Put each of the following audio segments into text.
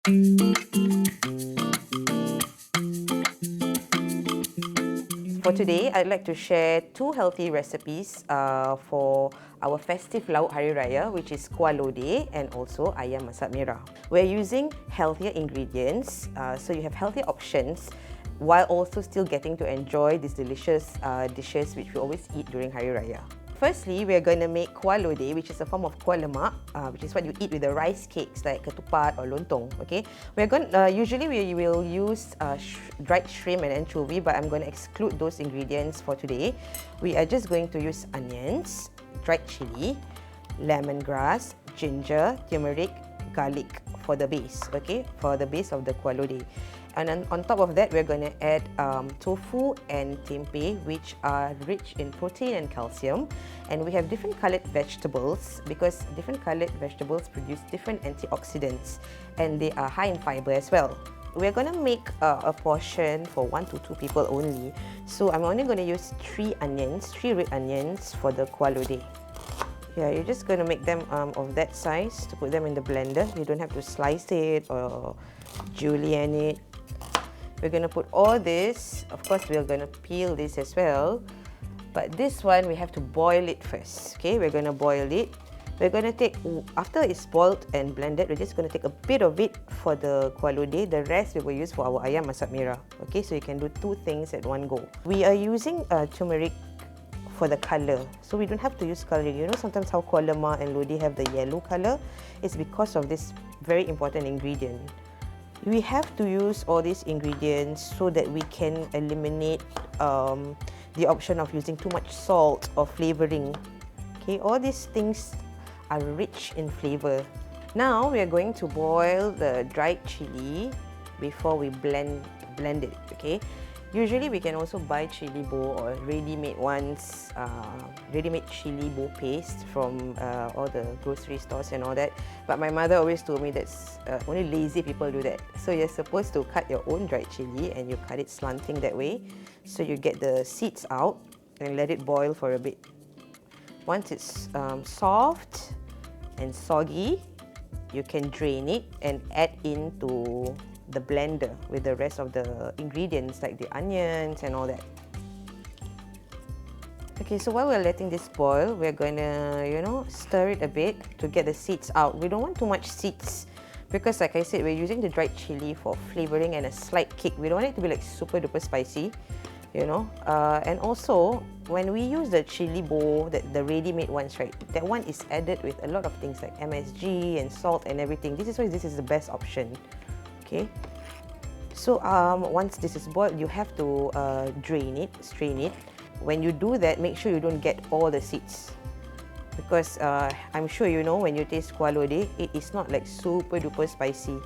For today, I'd like to share two healthy recipes for our festive lauk Hari Raya, which is Kuah Lodeh and also Ayam Masak Merah. We're using healthier ingredients, so you have healthier options while also still getting to enjoy these delicious dishes which we always eat during Hari Raya. Firstly, we're going to make kuah lodeh, which is a form of kuah lemak, which is what you eat with the rice cakes like ketupat or lontong. Okay, usually we will use dried shrimp and anchovy, but I'm going to exclude those ingredients for today. We are just going to use onions, dried chili, lemongrass, ginger, turmeric, garlic for the base. Okay, for the base of the kuah lodeh. And then on top of that, we're going to add tofu and tempeh, which are rich in protein and calcium. And we have different coloured vegetables because different coloured vegetables produce different antioxidants and they are high in fibre as well. We're going to make a portion for 1 to 2 people only. So I'm only going to use 3 red onions for the kuah lodeh. Yeah, you're just going to make them of that size to put them in the blender. You don't have to slice it or julienne it. We're going to put all this. Of course, we're going to peel this as well. But this one, we have to boil it first. Okay, we're going to boil it. We're going to take, after it's boiled and blended, we're just going to take a bit of it for the kuah lodeh. The rest we will use for our Ayam Masak Merah. Okay, so you can do 2 things at one go. We are using turmeric for the colour. So we don't have to use colouring. You know, sometimes how kuah lemak and lodeh have the yellow colour? It's because of this very important ingredient. We have to use all these ingredients so that we can eliminate the option of using too much salt or flavouring. Okay, all these things are rich in flavour. Now we are going to boil the dried chili before we blend it. Okay, usually we can also buy chili bowl or ready-made ones, ready-made chili bowl paste from all the grocery stores and all that. But my mother always told me that's only lazy people do that. So you're supposed to cut your own dried chili and you cut it slanting that way. So you get the seeds out and let it boil for a bit. Once it's soft and soggy, you can drain it and add into the blender with the rest of the ingredients like the onions and all that. Okay, so while we're letting this boil, we're gonna, stir it a bit to get the seeds out. We don't want too much seeds because, like I said, we're using the dried chili for flavouring and a slight kick. We don't want it to be like super duper spicy, and also, when we use the chili bowl, the ready-made ones, right, that one is added with a lot of things like MSG and salt and everything. This is why this is the best option. Okay, so once this is boiled, you have to strain it. When you do that, make sure you don't get all the seeds because I'm sure you know when you taste kuah lodeh, it is not like super duper spicy.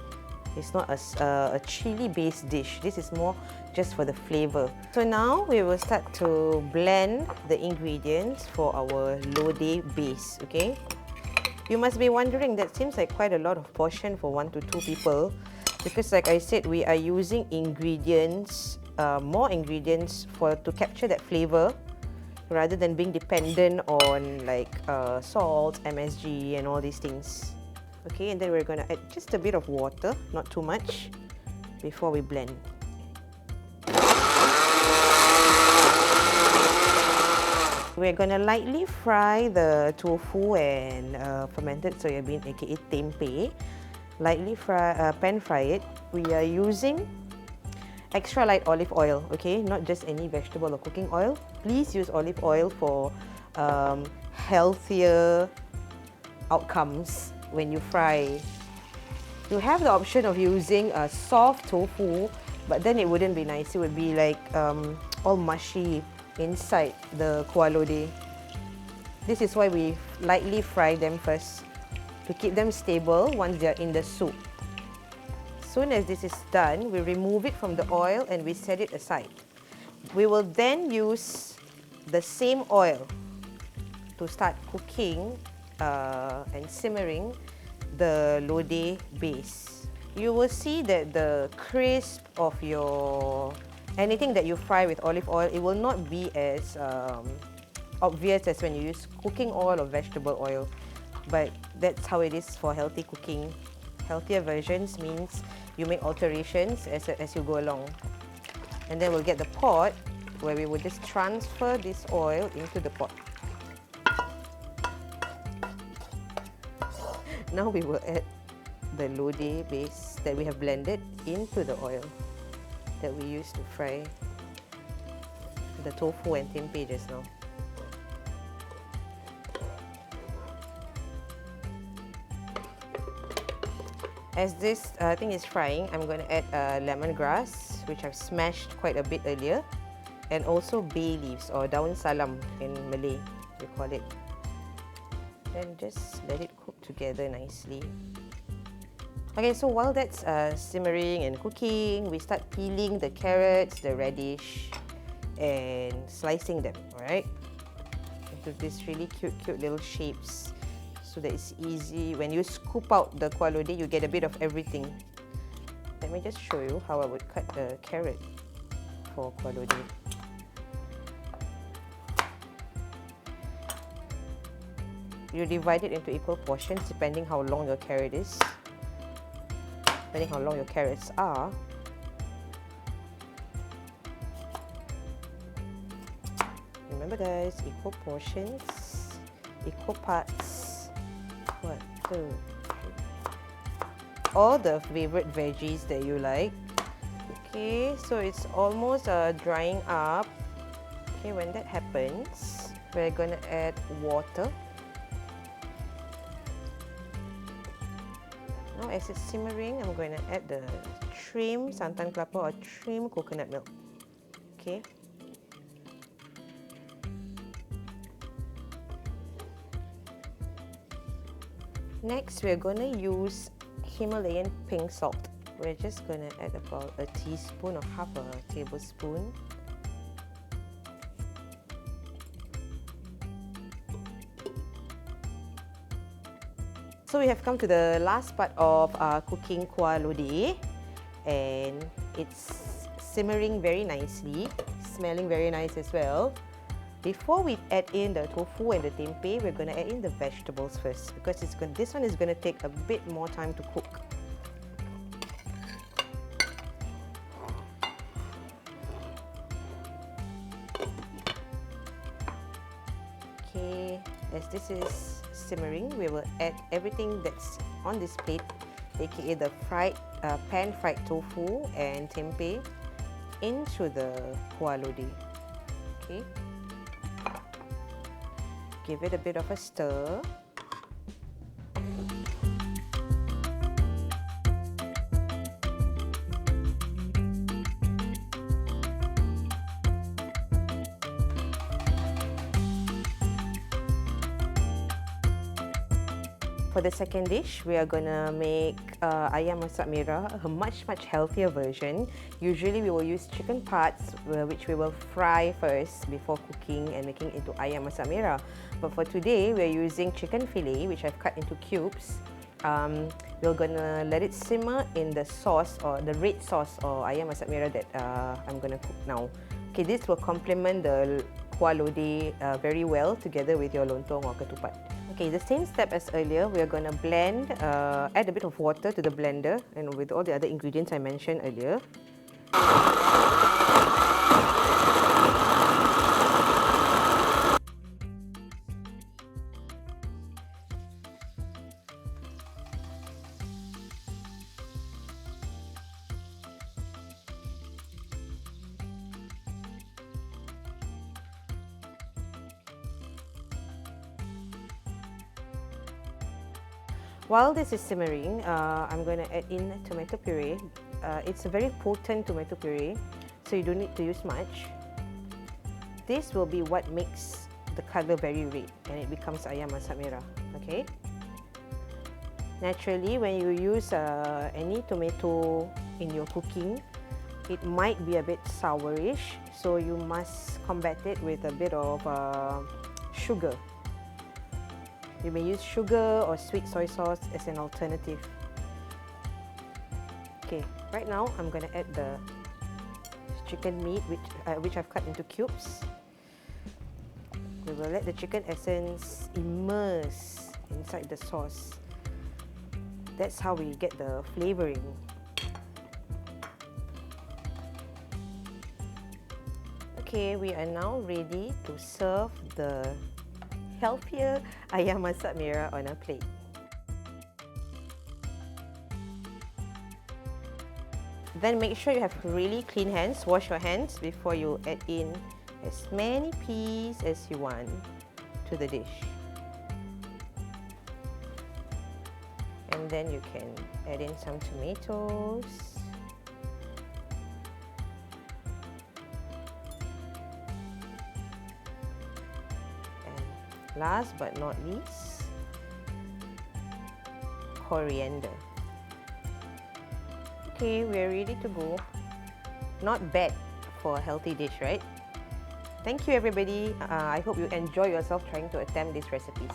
It's not a chili-based dish. This is more just for the flavour. So now we will start to blend the ingredients for our lodeh base. Okay, you must be wondering, that seems like quite a lot of portion for 1 to 2 people. Because like I said, we are using ingredients, more ingredients to capture that flavour rather than being dependent on like salt, MSG and all these things. Okay, and then we're going to add just a bit of water, not too much, before we blend. We're going to lightly fry the tofu and fermented soya bean, aka tempeh. Lightly pan fry it. We are using extra light olive oil, okay, not just any vegetable or cooking oil. Please use olive oil for healthier outcomes when you fry. You have the option of using a soft tofu, but then it wouldn't be nice. It would be like all mushy inside the kuah lodeh. This is why we lightly fry them first, to keep them stable once they are in the soup. Soon as this is done, we remove it from the oil and we set it aside. We will then use the same oil to start cooking and simmering the lodeh base. You will see that the crisp of your anything that you fry with olive oil, it will not be as obvious as when you use cooking oil or vegetable oil. But that's how it is for healthy cooking. Healthier versions means you make alterations as you go along. And then we'll get the pot where we will just transfer this oil into the pot. Now we will add the lodeh base that we have blended into the oil that we used to fry the tofu and tempeh just now. As this thing is frying, I'm going to add lemongrass, which I've smashed quite a bit earlier, and also bay leaves or daun salam in Malay, we call it. And just let it cook together nicely. Okay, so while that's simmering and cooking, we start peeling the carrots, the radish, and slicing them, alright? Into these really cute little shapes, so that it's easy. When you scoop out the kuah lodeh, you get a bit of everything. Let me just show you how I would cut the carrot for kuah lodeh. You divide it into equal portions depending how long your carrot is. Depending how long your carrots are. Remember guys, equal portions, equal parts. 1, 2, 3. All the favorite veggies that you like. Okay, so it's almost drying up. Okay, when that happens, we're gonna add water. Now as it's simmering, I'm going to add the trimmed santan kelapa or trimmed coconut milk. Okay. Next, we're going to use Himalayan pink salt. We're just going to add about a teaspoon or half a tablespoon. So we have come to the last part of cooking kuah lodeh, and it's simmering very nicely, smelling very nice as well. Before we add in the tofu and the tempeh, we're going to add in the vegetables first, because this one is going to take a bit more time to cook. Okay, as this is simmering, we will add everything that's on this plate, aka the pan-fried tofu and tempeh, into the kuah lodeh. Okay. Give it a bit of a stir. For the second dish, we are going to make Ayam Masak Merah, a much healthier version. Usually we will use chicken parts, which we will fry first before cooking and making it into Ayam Masak Merah. But for today, we are using chicken fillet, which I've cut into cubes. We're going to let it simmer in the sauce, or the red sauce or Ayam Masak Merah that I'm going to cook now. Okay, this will complement the kuah lodeh very well together with your lontong or ketupat. Okay, the same step as earlier, we are going to blend, add a bit of water to the blender and with all the other ingredients I mentioned earlier. While this is simmering, I'm going to add in tomato puree. It's a very potent tomato puree, so you don't need to use much. This will be what makes the colour very red and it becomes Ayam Masak Merah. Okay? Naturally, when you use any tomato in your cooking, it might be a bit sourish, so you must combat it with a bit of sugar. You may use sugar or sweet soy sauce as an alternative. Okay, right now I'm going to add the chicken meat, which I've cut into cubes. We will let the chicken essence immerse inside the sauce. That's how we get the flavoring. Okay, we are now ready to serve the healthier Ayam Masak Merah on a plate. Then make sure you have really clean hands. Wash your hands before you add in as many peas as you want to the dish. And then you can add in some tomatoes. And last but not least, coriander. Okay, we're ready to go. Not bad for a healthy dish, right? Thank you everybody. I hope you enjoy yourself trying to attempt these recipes.